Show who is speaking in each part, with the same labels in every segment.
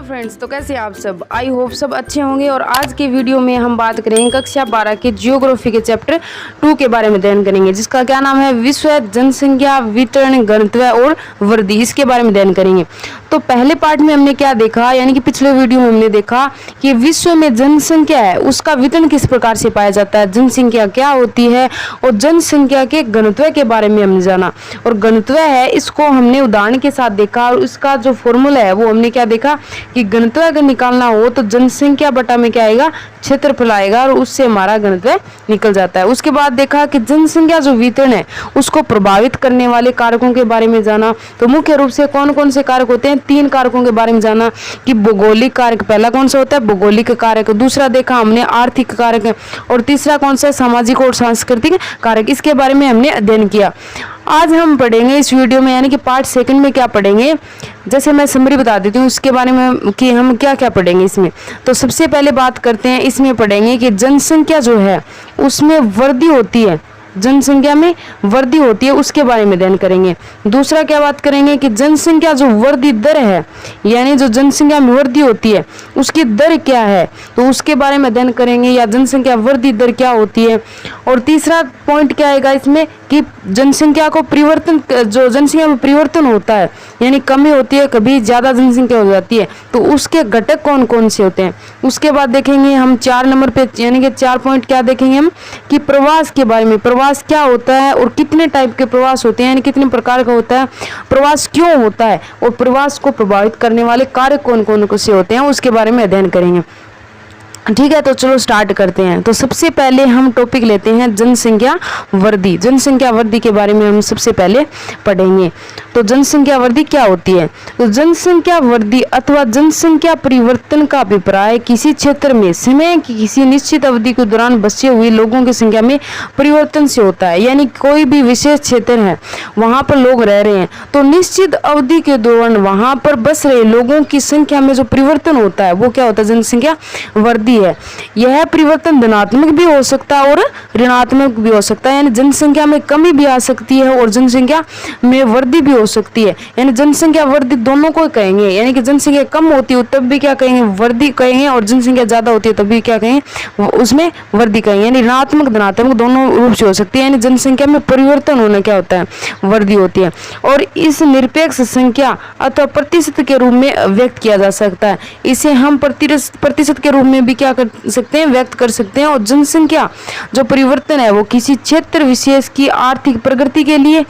Speaker 1: Friends, तो कैसे हैं आप सब। आई होप सब अच्छे होंगे। और आज के वीडियो में हम बात करेंगे कक्षा 12 के जियोग्राफी के चैप्टर 2 के बारे में अध्ययन करेंगे, जिसका क्या नाम है, विश्व जनसंख्या वितरण घनत्व और वृद्धि। इसके बारे में अध्ययन करेंगे। तो पहले पार्ट में हमने क्या देखा, यानी कि पिछले वीडियो में हमने देखा कि विश्व में जनसंख्या है उसका वितरण किस प्रकार से पाया जाता है, जनसंख्या क्या होती है, और जनसंख्या के घनत्व के बारे में हमने जाना। और घनत्व है इसको हमने उदाहरण के साथ देखा, और उसका जो फॉर्मूला है वो हमने क्या देखा कि घनत्व अगर निकालना हो तो जनसंख्या बटा में क्या आएगा, क्षेत्रफल आएगा, और उससे हमारा घनत्व निकल जाता है। उसके बाद देखा कि जनसंख्या जो वितरण है उसको प्रभावित करने वाले कारकों के बारे में जाना। तो मुख्य रूप से कौन कौन से कारक होते हैं, 3 कारकों के बारे में जाना कि भौगोलिक कारक पहला कौन सा होता है, भौगोलिक कारक, दूसरा देखा हमने आर्थिक कारक, और तीसरा कौन सा है, सामाजिक और सांस्कृतिक कारक। इसके बारे में हमने अध्ययन किया। आज हम पढ़ेंगे इस वीडियो में, यानी कि पार्ट 2 में क्या पढ़ेंगे, जैसे मैं समरी बता देती हूँ उसके बारे में कि हम क्या क्या पढ़ेंगे इसमें। तो सबसे पहले बात करते हैं, इसमें पढ़ेंगे कि जनसंख्या जो है उसमें वृद्धि होती है, जनसंख्या में वृद्धि होती है, उसके बारे में अध्ययन करेंगे। दूसरा क्या बात करेंगे कि जनसंख्या जो वृद्धि दर है, यानी जो जनसंख्या में वृद्धि होती है उसकी दर क्या है, तो उसके बारे में अध्ययन करेंगे, या जनसंख्या वृद्धि दर क्या होती है। और तीसरा पॉइंट क्या आएगा इसमें कि जनसंख्या को परिवर्तन, जो जनसंख्या में परिवर्तन होता है यानी कमी होती है, कभी ज़्यादा जनसंख्या हो जाती है, तो उसके घटक कौन कौन से होते हैं। उसके बाद देखेंगे हम 4 नंबर पे, यानी कि 4 पॉइंट क्या देखेंगे हम कि प्रवास के बारे में, प्रवास क्या होता है और कितने टाइप के प्रवास होते हैं, यानी कितने प्रकार का होता है, प्रवास क्यों होता है, और प्रवास को प्रभावित करने वाले कारक कौन कौन से होते हैं, उसके बारे में अध्ययन करेंगे। ठीक है, तो चलो स्टार्ट करते हैं। तो सबसे पहले हम टॉपिक लेते हैं जनसंख्या वृद्धि। जनसंख्या वृद्धि के बारे में हम सबसे पहले पढ़ेंगे। तो जनसंख्या वृद्धि क्या होती है, तो जनसंख्या वृद्धि अथवा जनसंख्या परिवर्तन का अभिप्राय किसी क्षेत्र में समय की किसी निश्चित अवधि के दौरान बसे हुए लोगों की संख्या में परिवर्तन से होता है। यानी कोई भी विशेष क्षेत्र है, वहां पर लोग रह रहे हैं, तो निश्चित अवधि के दौरान वहां पर बस रहे लोगों की संख्या में जो परिवर्तन होता है वो क्या होता है, जनसंख्या वृद्धि है। यह परिवर्तन धनात्मक भी हो सकता है और ऋणात्मक भी हो सकता है, यानी जनसंख्या में कमी भी आ सकती है और जनसंख्या में वृद्धि भी हो सकती है। यानी जनसंख्या वृद्धि दोनों को कहेंगे, यानी कि जनसंख्या कम होती है तब भी क्या कहेंगे, वृद्धि कहेंगे, और जनसंख्या ज्यादा होती है तब भी क्या कहेंगे, उसमें वृद्धि कहेंगे। यानी ऋणात्मक धनात्मक दोनों रूप से हो सकती है, यानी जनसंख्या में परिवर्तन होना क्या होता है, वृद्धि होती है। और इस निरपेक्ष संख्या अथवा प्रतिशत के रूप में व्यक्त किया जा सकता है। इसे हम प्रतिशत के रूप में भी क्या कर सकते हैं, व्यक्त कर सकते हैं। और जनसंख्या जो परिवर्तन है वो किसी क्षेत्र विशेष की आर्थिक प्रगति के लिए,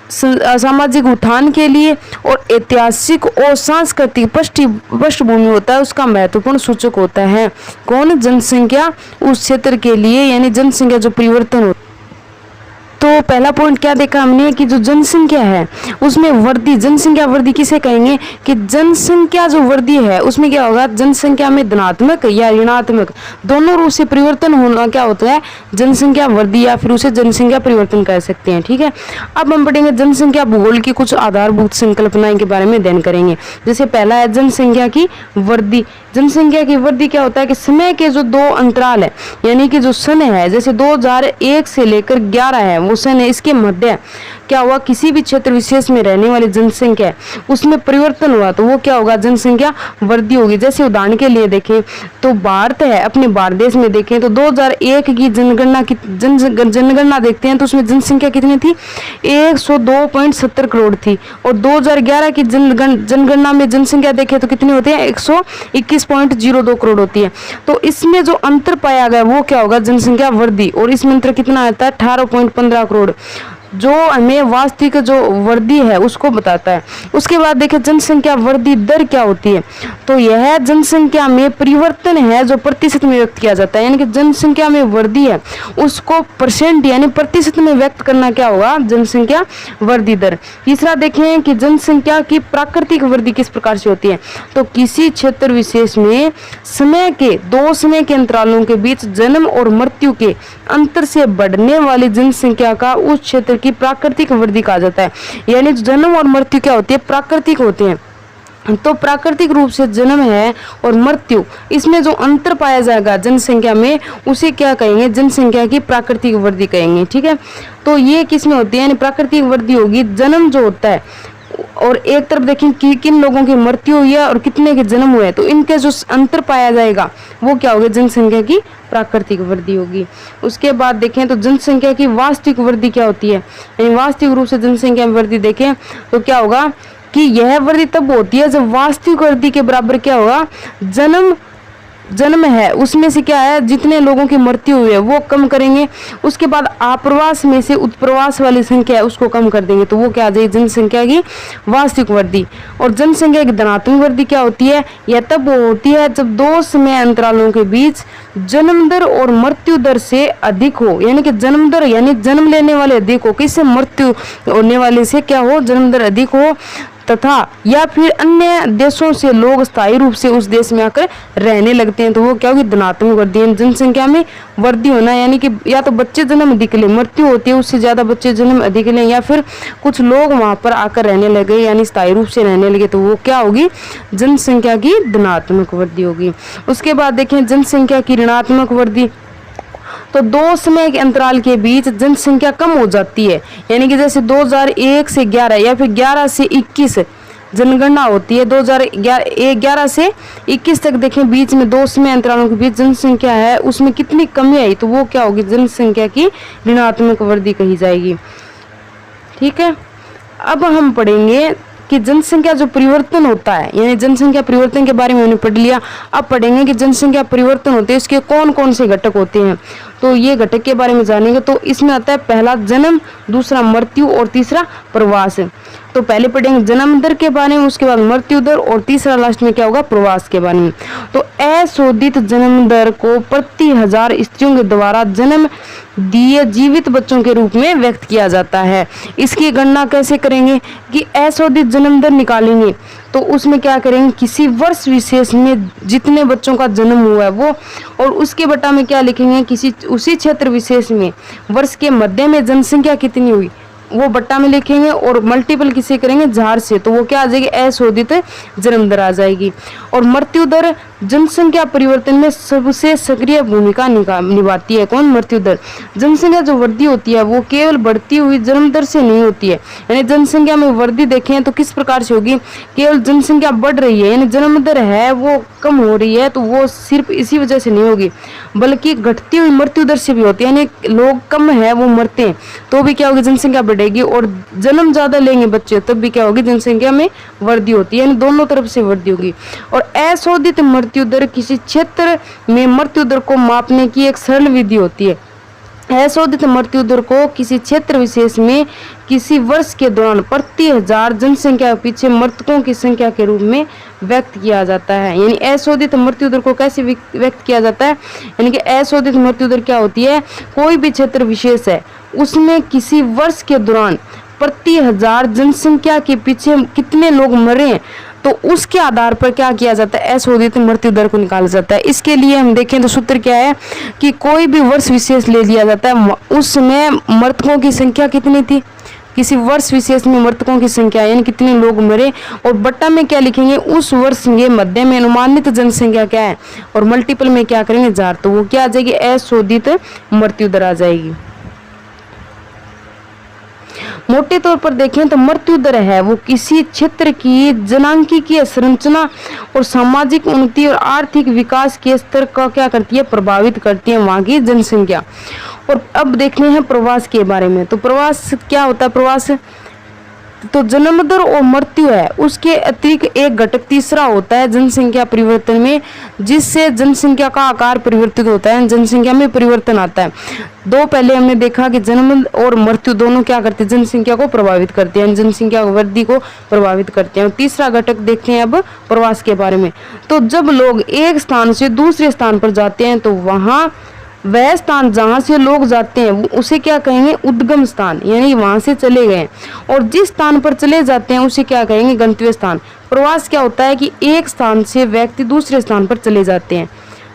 Speaker 1: सामाजिक उत्थान के लिए और ऐतिहासिक और सांस्कृतिक पृष्ठभूमि होता है, उसका महत्वपूर्ण सूचक होता है। कौन, जनसंख्या उस क्षेत्र के लिए, यानी जनसंख्या जो परिवर्तन होता है। तो पहला पॉइंट क्या देखा हमने कि जो जनसंख्या है उसमें वृद्धि, जनसंख्या वृद्धि किसे कहेंगे कि जनसंख्या जो वृद्धि है उसमें क्या होगा, जनसंख्या में धनात्मक या ऋणात्मक दोनों रूप से परिवर्तन होना क्या होता है, जनसंख्या वृद्धि, या फिर उसे जनसंख्या परिवर्तन कह सकते हैं। ठीक है, अब हम पढ़ेंगे जनसंख्या भूगोल की कुछ आधारभूत संकल्पनाएं के बारे में अध्ययन करेंगे। जैसे पहला है जनसंख्या की वृद्धि। जनसंख्या की वृद्धि क्या होता है कि समय के जो 2 अंतराल है, यानी कि जो सन है, जैसे 2001 से लेकर 11 है वो सन है, इसके मध्य क्या हुआ, किसी भी क्षेत्र विशेष में रहने वाली जनसंख्या उसमें परिवर्तन हुआ तो वो क्या होगा, जनसंख्या वृद्धि होगी। जैसे उदाहरण के लिए देखें तो भारत है, अपने भारत देश में देखें तो 2001 की जनगणना देखते हैं तो उसमें जनसंख्या कितनी थी, 102.70 करोड़ थी। और 2011 की जनगणना में जनसंख्या देखें तो कितनी होती है, 121.02 करोड़ होती है। तो इसमें जो अंतर पाया गया वो क्या होगा, जनसंख्या वृद्धि। और इसमें अंतर कितना आता है, 18.15 करोड़, जो हमें वास्तविक जो वृद्धि है उसको बताता है। उसके बाद देखें जनसंख्या वृद्धि दर क्या होती है, तो यह जनसंख्या में परिवर्तन है जो प्रतिशत में व्यक्त किया जाता है, यानी कि जनसंख्या में वृद्धि है उसको परसेंट यानी प्रतिशत में व्यक्त करना क्या होगा, जनसंख्या वृद्धि दर। तीसरा देखें कि जनसंख्या की प्राकृतिक वृद्धि किस प्रकार से होती है, तो किसी क्षेत्र विशेष में समय के 2 समय के अंतरालों के बीच जन्म और मृत्यु के अंतर से बढ़ने वाली जनसंख्या का उस क्षेत्र की प्राकृतिक वृद्धि कहा जाता है। यानी जन्म और मृत्यु क्या होती है, प्राकृतिक होते हैं। तो प्राकृतिक रूप से जन्म है और मृत्यु, इसमें जो अंतर पाया जाएगा जनसंख्या में उसे क्या कहेंगे, जनसंख्या की प्राकृतिक वृद्धि कहेंगे। ठीक है, तो ये किस में होती है, यानी प्राकृतिक वृद्धि होगी, जन्म जो होता है और एक तरफ देखें कि किन लोगों की मृत्यु हुई है और कितने के जन्म हुए हैं, तो इनके जो अंतर पाया जाएगा वो क्या होगा, जनसंख्या की प्राकृतिक वृद्धि होगी। उसके बाद देखें तो जनसंख्या की वास्तविक वृद्धि क्या होती है, यानी वास्तविक रूप से जनसंख्या में वृद्धि देखें तो क्या होगा कि यह वृद्धि तब होती है जब वास्तविक वृद्धि के बराबर क्या होगा, जन्म है उसमें से क्या है, जितने लोगों की मृत्यु हुई है वो कम करेंगे, उसके बाद आप्रवास में से उत्प्रवास वाली संख्या है उसको कम कर देंगे, तो वो क्या आ जाएगी, जनसंख्या की वास्तविक वृद्धि। और जनसंख्या की धनात्मक वृद्धि क्या होती है, यह तब होती है जब दो समय अंतरालों के बीच जन्म दर और मृत्यु दर से अधिक हो, यानी कि जन्म दर यानी जन्म लेने वाले अधिक हो, किससे, मृत्यु होने वाले से क्या हो, जन्म दर अधिक हो, तथा या फिर अन्य देशों से लोग स्थायी रूप से उस देश में आकर रहने लगते हैं, तो वो क्या होगी, धनात्मक वृद्धि। जनसंख्या में वृद्धि होना यानी कि या तो बच्चे जन्म अधिक ले, मृत्यु होती है उससे ज्यादा बच्चे जन्म अधिक ले, या फिर कुछ लोग वहां पर आकर रहने लगे यानी स्थायी रूप से रहने लगे, तो वो क्या होगी, जनसंख्या की धनात्मक वृद्धि होगी। उसके बाद देखें जनसंख्या की ऋणात्मक वृद्धि, तो दो समय के अंतराल के बीच जनसंख्या कम हो जाती है, यानी कि जैसे 2001 से 11 या फिर 11 से 21 जनगणना होती है, 2011 से 21 तक देखें बीच में दो समय अंतरालों के बीच जनसंख्या है उसमें कितनी कमी आई, तो वो क्या होगी, जनसंख्या की ऋणात्मक वृद्धि कही जाएगी। ठीक है, अब हम पढ़ेंगे कि जनसंख्या जो परिवर्तन होता है, यानी जनसंख्या परिवर्तन के बारे में हमने पढ़ लिया। अब पढ़ेंगे कि जनसंख्या परिवर्तन होते हैं इसके कौन कौन से घटक होते हैं, तो ये घटक के बारे में जानेंगे। तो इसमें आता है पहला जन्म, दूसरा मृत्यु और तीसरा प्रवास। तो पहले पढ़ेंगे जन्म दर के बारे में, उसके बाद मृत्यु दर और तीसरा लास्ट में क्या होगा, प्रवास के बारे में। तो अशोधित जन्म दर को प्रति 1000 स्त्रियों के द्वारा जन्म दिए जीवित बच्चों के रूप में व्यक्त किया जाता है। इसकी गणना कैसे करेंगे कि अशोधित जन्म दर निकालेंगे, तो उसमें क्या करेंगे, किसी वर्ष विशेष में जितने बच्चों का जन्म हुआ है वो, और उसके बटा में क्या लिखेंगे, किसी उसी क्षेत्र विशेष में वर्ष के मध्य में जनसंख्या कितनी हुई वो बट्टा में लिखेंगे, और मल्टीपल किसे करेंगे, 1000 से, तो वो क्या आ जाएगी, अशोधित जन्म दर आ जाएगी। और मृत्यु दर जनसंख्या परिवर्तन में सबसे सक्रिय भूमिका निभाती है। कौन, मृत्यु दर। जनसंख्या जो वृद्धि होती है वो केवल बढ़ती हुई जन्म दर से नहीं होती है, यानी जनसंख्या में वृद्धि देखें तो किस प्रकार से होगी, केवल जनसंख्या बढ़ रही है यानी जन्म दर है वो कम हो रही है, तो वो सिर्फ इसी वजह से नहीं होगी, बल्कि घटती हुई मृत्यु दर से भी होती है, यानी लोग कम है वो मरते हैं तो भी क्या होगी, जनसंख्या बढ़ेगी, और जन्म ज्यादा लेंगे बच्चे तब भी क्या होगी, जनसंख्या में वृद्धि होती है, यानी दोनों तरफ से वृद्धि होगी। और अशोधित मृत्यु दर किसी क्षेत्र में मृत्यु दर को मापने की एक सरल विधि होती है। अशोधित मृत्यु दर को किसी क्षेत्र विशेष में किसी वर्ष के दौरान प्रति 1000 जनसंख्या के पीछे मृतकों की संख्या के रूप में व्यक्त किया जाता है। यानी अशोधित मृत्यु दर को कैसे व्यक्त किया जाता है, यानी कि अशोधित मृत्यु दर क्या होती है, कोई भी क्षेत्र विशेष है उसमें किसी वर्ष के दौरान प्रति 1000 जनसंख्या के पीछे कितने लोग मरे हैं, तो उसके आधार पर क्या किया जाता है, अशोधित मृत्यु दर को निकाला जाता है। इसके लिए हम देखें तो सूत्र क्या है कि कोई भी वर्ष विशेष ले लिया जाता है, उसमें मृतकों की संख्या कितनी थी, किसी वर्ष विशेष में मृतकों की संख्या यानी कितने लोग मरे, और बट्टा में क्या लिखेंगे, उस वर्ष के मध्य में अनुमानित जनसंख्या क्या है, और मल्टीपल में क्या करेंगे, 1000, तो वो क्या आ जाएगी, अशोधित मृत्यु दर आ जाएगी। मोटे तौर पर देखें तो मृत्यु दर है वो किसी क्षेत्र की जनांकीय संरचना और सामाजिक उन्नति और आर्थिक विकास के स्तर का क्या करती है, प्रभावित करती है वहां की जनसंख्या। और अब देखने हैं प्रवास के बारे में। तो प्रवास क्या होता है, प्रवास तो जन्म दर और मृत्यु है उसके अतिरिक्त एक घटक तीसरा होता है जनसंख्या परिवर्तन में, जिससे जनसंख्या का आकार परिवर्तित होता है, जनसंख्या में परिवर्तन आता है। दो पहले हमने देखा कि जन्म और मृत्यु दोनों क्या करते हैं, जनसंख्या को प्रभावित करते हैं, जनसंख्या वृद्धि को प्रभावित करते हैं। और तीसरा घटक देखते हैं अब प्रवास के बारे में। तो जब लोग एक स्थान से दूसरे स्थान पर जाते हैं तो वहां वह स्थान जहाँ से लोग जाते हैं उसे क्या कहेंगे, उद्गम स्थान, यानी वहां से चले गए। और जिस स्थान पर चले जाते हैं उसे क्या कहेंगे, गंतव्य स्थान। प्रवास क्या होता है कि एक स्थान से व्यक्ति दूसरे स्थान पर चले जाते हैं,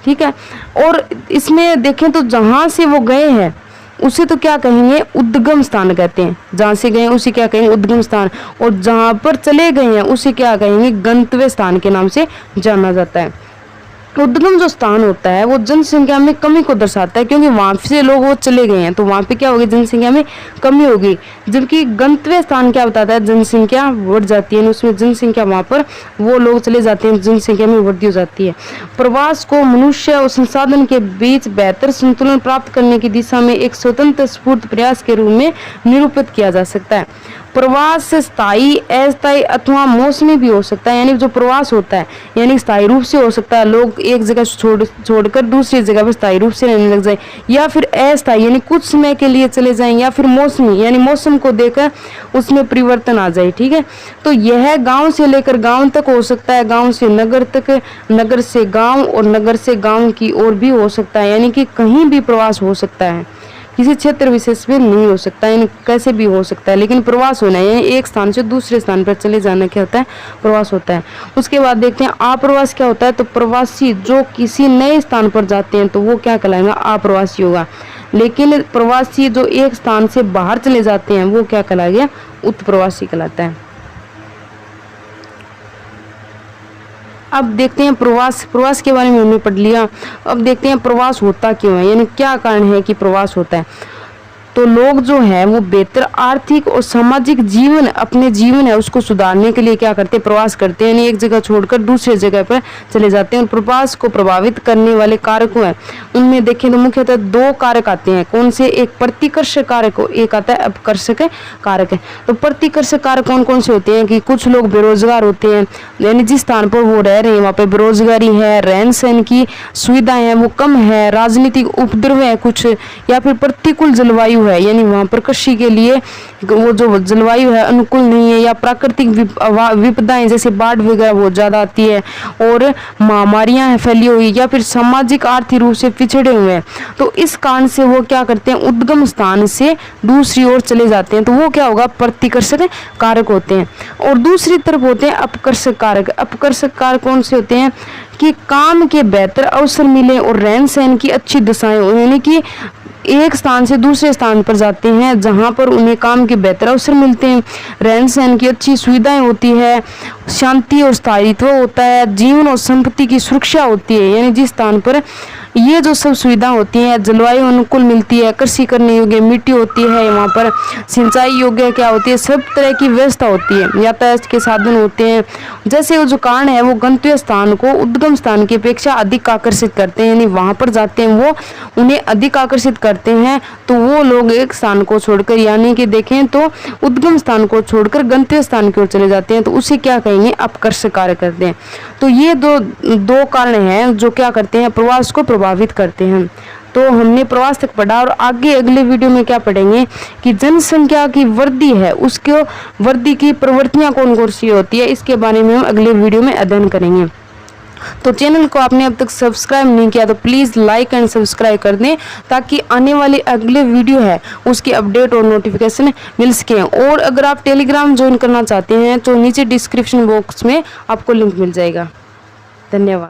Speaker 1: ठीक है। और इसमें देखें तो जहाँ से वो गए हैं उसे तो क्या कहेंगे, उद्गम स्थान कहते हैं, जहाँ से गए उसे क्या कहेंगे, उद्गम स्थान। और जहाँ पर चले गए हैं उसे क्या कहेंगे, गंतव्य स्थान के नाम से जाना जाता है। उद्गम जो स्थान होता है वो जनसंख्या में कमी को दर्शाता है, क्योंकि वहां से लोग वो चले गए हैं तो वहां पे क्या होगी, जनसंख्या में कमी होगी। जबकि गंतव्य स्थान क्या बताता है, जनसंख्या बढ़ जाती है, उसमें जनसंख्या वहां पर वो लोग चले जाते हैं, जनसंख्या में वृद्धि हो जाती है। प्रवास को मनुष्य और संसाधन के बीच बेहतर संतुलन प्राप्त करने की दिशा में एक स्वतंत्र स्फूर्त प्रयास के रूप में निरूपित किया जा सकता है। प्रवास स्थायी, अस्थायी अथवा मौसमी भी हो सकता है। यानी जो प्रवास होता है यानी स्थायी रूप से हो सकता है, लोग एक जगह छोड़कर दूसरी जगह पर स्थायी रूप से रहने लग जाए, या फिर अस्थायी यानी कुछ समय के लिए चले जाएं, या फिर मौसमी यानी मौसम को देखकर उसमें परिवर्तन आ जाए। ठीक है, तो यह गांव से लेकर गांव तक हो सकता है, गांव से नगर तक, नगर से गांव और नगर से गांव की ओर भी हो सकता है। यानी कि कहीं भी प्रवास हो सकता है, किसी क्षेत्र विशेष में नहीं हो सकता, यानी कैसे भी हो सकता है, लेकिन प्रवास होना है यानी एक स्थान से दूसरे स्थान पर चले जाना क्या होता है, प्रवास होता है। उसके बाद देखते हैं अप्रवास क्या होता है। तो प्रवासी जो किसी नए स्थान पर जाते हैं तो वो क्या कहलाएगा, अप्रवासी होगा। लेकिन प्रवासी जो एक स्थान से बाहर चले जाते हैं वो क्या कहलाएगा, उत्प्रवासी कहलाता है। अब देखते हैं प्रवास के बारे में हमने पढ़ लिया। अब देखते हैं प्रवास होता क्यों है, यानी क्या कारण है कि प्रवास होता है। तो लोग जो है वो बेहतर आर्थिक और सामाजिक जीवन, अपने जीवन है उसको सुधारने के लिए क्या करते हैं, प्रवास करते हैं, यानी एक जगह छोड़कर दूसरे जगह पर चले जाते हैं। और प्रवास को प्रभावित करने वाले कारकों हैं, उनमें देखें तो मुख्यतः दो कारक आते हैं। कौन से, एक प्रतिकर्षक कारक, एक आता है अपकर्षक कारक है। तो प्रतिकर्षक कारक कौन कौन से होते हैं कि कुछ लोग बेरोजगार होते हैं, यानी जिस स्थान पर वो रह रहे हैं वहाँ पे बेरोजगारी है, रहन सहन की सुविधाएं हैं वो कम है, राजनीतिक उपद्रव है कुछ, या फिर प्रतिकूल जलवायु है, यानी वहां पर कृषि के लिए वो जो जलवायु है अनुकूल नहीं है, या प्राकृतिक विपदाएं जैसे बाढ़ वगैरह बहुत ज्यादा आती है, और महामारियां फैली हुई, या फिर सामाजिक आर्थिक रूप से पिछड़े हुए हैं। तो इस कारण से वो क्या करते हैं, उद्गम स्थान से दूसरी ओर चले जाते हैं, तो वो क्या होगा, प्रतिकर्षक कारक होते हैं। और दूसरी तरफ होते हैं अपकर्षक कारक। अपकर्षक कारक कौन से होते हैं कि काम के बेहतर अवसर मिले और रहन सहन की अच्छी दशाएं हो, यानी कि एक स्थान से दूसरे स्थान पर जाते हैं जहां पर उन्हें काम के बेहतर अवसर मिलते हैं, रहन सहन की अच्छी सुविधाएं होती है, शांति और स्थायित्व होता है, जीवन और संपत्ति की सुरक्षा होती है, यानी जिस स्थान पर ये जो सब सुविधा होती है, जलवायु अनुकूल मिलती है, कृषि करने योग्य मिट्टी होती है, वहाँ पर सिंचाई योग्य क्या होती है, सब तरह की व्यवस्था होती है, यातायात के साधन होते हैं। जैसे वो जो कारण है वो गंतव्य स्थान को उद्गम स्थान की अपेक्षा अधिक आकर्षित करते हैं, यानी वहाँ पर जाते हैं वो उन्हें अधिक आकर्षित करते हैं। तो वो लोग एक स्थान को छोड़कर, यानी कि देखें तो उद्गम स्थान को छोड़कर गंतव्य स्थान की ओर चले जाते हैं, तो उसे क्या कहेंगे, अपकर्षक कार्य करते हैं। तो ये दो कारण हैं जो क्या करते हैं, प्रवास को प्रभावित करते हैं। तो हमने प्रवास तक पढ़ा, और आगे अगले वीडियो में क्या पढ़ेंगे कि जनसंख्या की वृद्धि है, उसको वृद्धि की प्रवृत्तियां कौन कौन सी होती है, इसके बारे में हम अगले वीडियो में अध्ययन करेंगे। तो चैनल को आपने अब तक सब्सक्राइब नहीं किया तो प्लीज़ लाइक एंड सब्सक्राइब कर दें, ताकि आने वाले अगले वीडियो है उसकी अपडेट और नोटिफिकेशन मिल सके। और अगर आप टेलीग्राम ज्वाइन करना चाहते हैं तो नीचे डिस्क्रिप्शन बॉक्स में आपको लिंक मिल जाएगा। धन्यवाद।